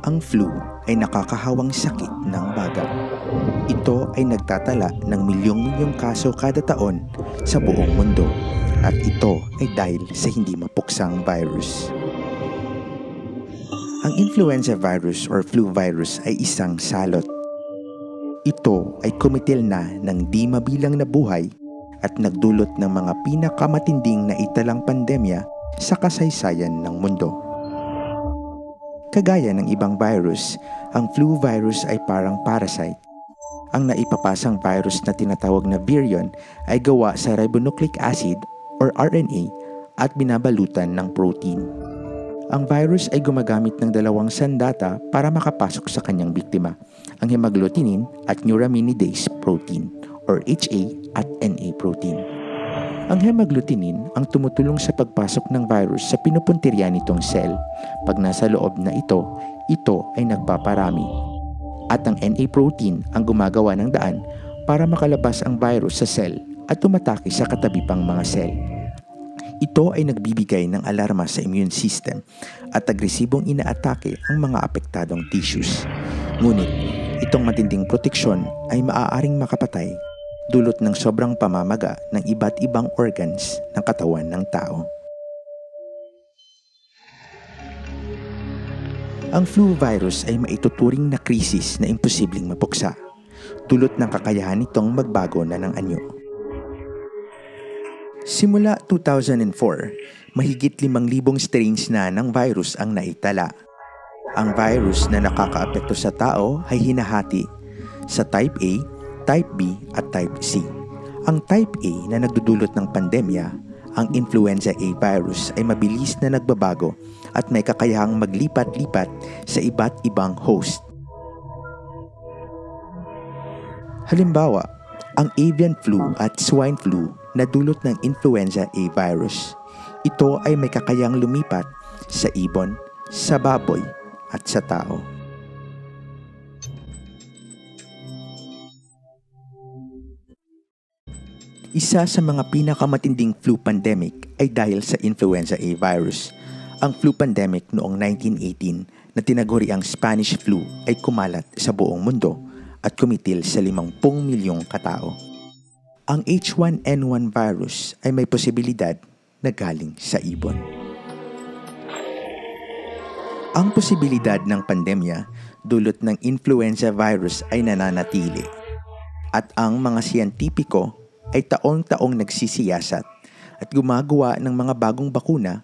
Ang flu ay nakakahawang sakit ng baga. Ito ay nagtatala ng milyong-milyong kaso kada taon sa buong mundo at ito ay dahil sa hindi mapuksang virus. Ang influenza virus or flu virus ay isang salot. Ito ay kumitil na ng di mabilang na buhay at nagdulot ng mga pinakamatinding na italang pandemya sa kasaysayan ng mundo. Kagaya ng ibang virus, ang flu virus ay parang parasite. Ang naipapasang virus na tinatawag na virion ay gawa sa ribonucleic acid or RNA at binabalutan ng protein. Ang virus ay gumagamit ng dalawang sandata para makapasok sa kanyang biktima, ang hemagglutinin at neuraminidase protein or HA at NA protein. Ang hemagglutinin ang tumutulong sa pagpasok ng virus sa pinupuntirya nitong cell. Pag nasa loob na ito ay nagpaparami. At ang NA protein ang gumagawa ng daan para makalabas ang virus sa cell at tumatake sa katabi pang mga cell. Ito ay nagbibigay ng alarma sa immune system at agresibong inaatake ang mga apektadong tissues. Ngunit, itong matinding proteksyon ay maaaring makapatay dulot ng sobrang pamamaga ng iba't ibang organs ng katawan ng tao. Ang flu virus ay maituturing na krisis na imposibleng mapuksa, dulot ng kakayahan nitong magbago na ng anyo. Simula 2004, mahigit 5,000 strains na ng virus ang naitala. Ang virus na nakakaapekto sa tao ay hinahati sa Type A, Type B at Type C. Ang Type A na nagdudulot ng pandemya, ang influenza A virus ay mabilis na nagbabago at may kakayahang maglipat-lipat sa iba't ibang host. Halimbawa, ang avian flu at swine flu na dulot ng influenza A virus. Ito ay may kakayahang lumipat sa ibon, sa baboy at sa tao. Isa sa mga pinakamatinding flu pandemic ay dahil sa influenza A virus. Ang flu pandemic noong 1918 na tinaguri ang Spanish flu ay kumalat sa buong mundo at kumitil sa 50 milyong katao. Ang H1N1 virus ay may posibilidad na galing sa ibon. Ang posibilidad ng pandemya dulot ng influenza virus ay nananatili at ang mga siyentipiko ay taon-taong nagsisiyasat at gumagawa ng mga bagong bakuna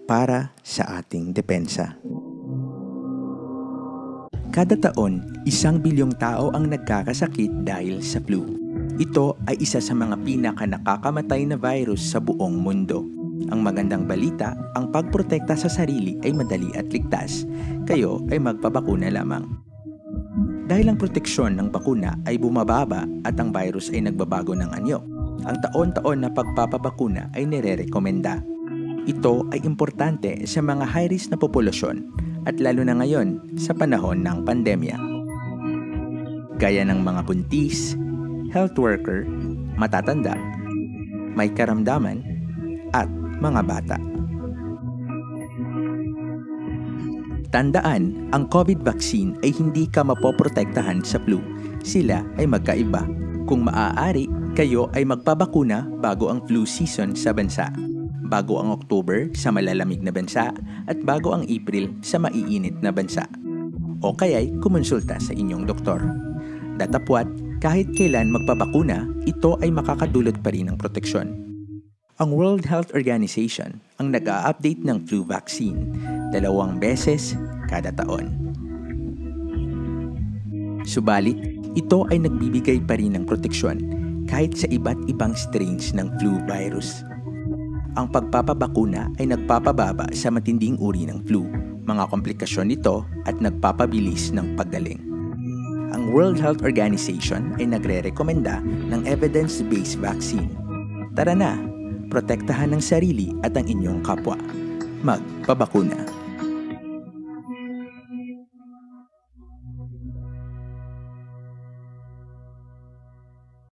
para sa ating depensa. Kada taon, 1 bilyong tao ang nagkakasakit dahil sa flu. Ito ay isa sa mga pinaka-nakakamatay na virus sa buong mundo. Ang magandang balita, ang pagprotekta sa sarili ay madali at ligtas. Kayo ay magpabakuna lamang. Dahil ang proteksyon ng bakuna ay bumababa at ang virus ay nagbabago ng anyo, ang taon-taon na pagpapabakuna ay nirerekomenda. Ito ay importante sa mga high-risk na populasyon at lalo na ngayon sa panahon ng pandemya. Gaya ng mga buntis, health worker, matatanda, may karamdaman, at mga bata. Tandaan, ang COVID vaccine ay hindi ka mapoprotektahan sa flu. Sila ay magkaiba. Kung maaari, kayo ay magpabakuna bago ang flu season sa bansa, bago ang October sa malalamig na bansa, at bago ang April sa maiinit na bansa. O kaya'y kumonsulta sa inyong doktor. Datapwat, kahit kailan magpabakuna, ito ay makakadulot pa rin ng proteksyon. Ang World Health Organization ang nag-a-update ng flu vaccine 2 beses kada taon. Subalit, ito ay nagbibigay pa rin ng proteksyon kahit sa iba't ibang strains ng flu virus. Ang pagpapabakuna ay nagpapababa sa matinding uri ng flu, mga komplikasyon nito at nagpapabilis ng paggaling. Ang World Health Organization ay nagre-rekomenda ng evidence-based vaccine. Tara na! Protektahan ang sarili at ang inyong kapwa. Magpabakuna.